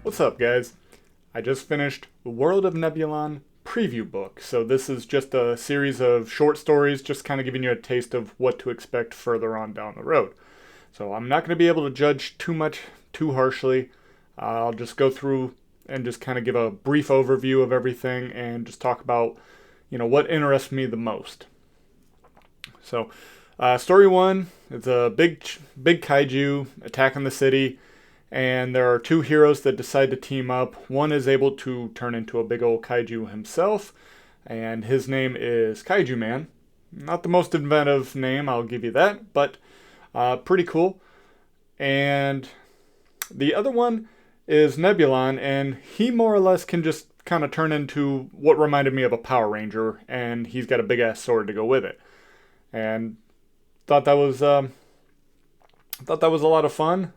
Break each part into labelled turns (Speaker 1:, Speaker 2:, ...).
Speaker 1: What's up, guys? I just finished the World of Nebulon Preview book. So this is just a series of short stories, just kind of giving you a taste of what to expect further on down the road. So I'm not going to be able to judge too much too harshly. I'll just go through and just kind of give a brief overview of everything and just talk about, what interests me the most. So, story one, it's a big kaiju attacking the city, and there are two heroes that decide to team up. One is able to turn into a big old kaiju himself, and his name is Kaiju Man. Not the most inventive name, I'll give you that, but pretty cool. And the other one is Nebulon, and he more or less can just kind of turn into what reminded me of a Power Ranger, and he's got a big ass sword to go with it. And thought that was a lot of fun.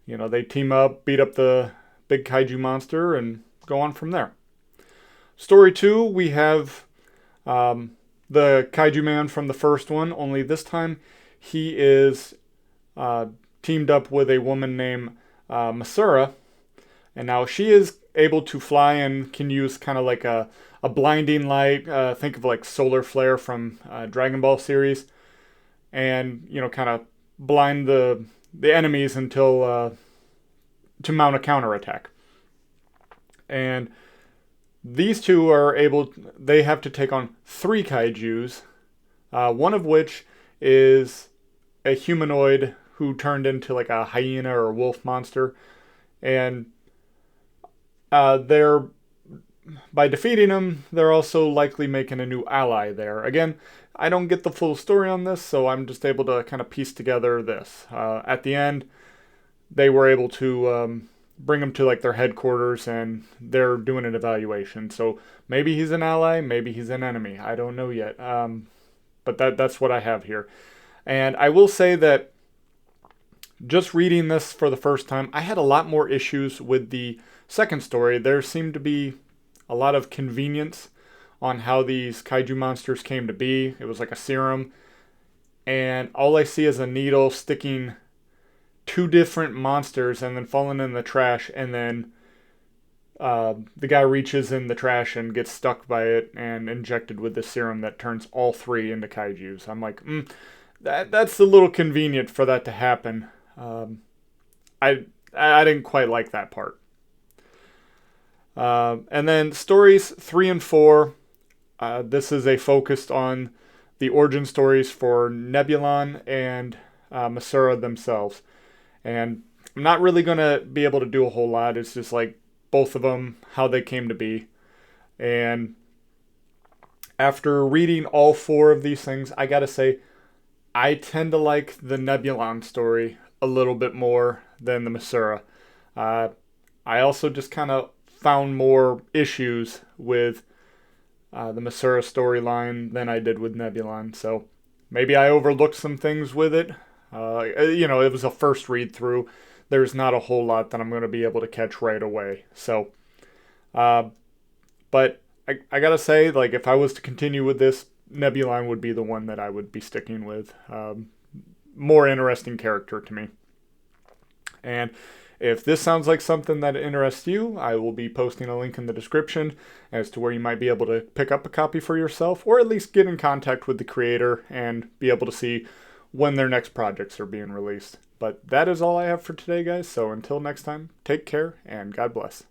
Speaker 1: They team up, beat up the big kaiju monster, and go on from there. Story two, we have the kaiju man from the first one, only this time he is teamed up with a woman named Masura, and now she is able to fly and can use kind of like a blinding light. Think of like solar flare from Dragon Ball series, and kind of blind the enemies until to mount a counterattack. And these two are able. They have to take on three kaiju's, one of which is a humanoid who turned into like a hyena or a wolf monster, and they're by defeating him, they're also likely making a new ally there. Again, I don't get the full story on this, so I'm just able to kind of piece together this. At the end, they were able to bring him to like their headquarters, and they're doing an evaluation. So maybe he's an ally, maybe he's an enemy. I don't know yet. But that's what I have here. And I will say that just reading this for the first time, I had a lot more issues with the second story. There seemed to be a lot of convenience on how these kaiju monsters came to be. It was like a serum, and all I see is a needle sticking two different monsters and then falling in the trash, and then the guy reaches in the trash and gets stuck by it and injected with the serum that turns all three into kaijus. I'm like, that's a little convenient for that to happen. I didn't quite like that part. And then stories 3 and 4. This is a focused on the origin stories for Nebulon and Masura themselves. And I'm not really going to be able to do a whole lot. It's just like both of them, how they came to be. And after reading all four of these things, I gotta say, I tend to like the Nebulon story a little bit more than the Masura. I also just kind of found more issues with the Masura storyline than I did with Nebulon. So maybe I overlooked some things with it. It was a first read through. There's not a whole lot that I'm going to be able to catch right away. So, but I gotta say, like, if I was to continue with this, Nebulon would be the one that I would be sticking with. More interesting character to me. And if this sounds like something that interests you, I will be posting a link in the description as to where you might be able to pick up a copy for yourself, or at least get in contact with the creator and be able to see when their next projects are being released. But that is all I have for today, guys. So until next time, take care and God bless.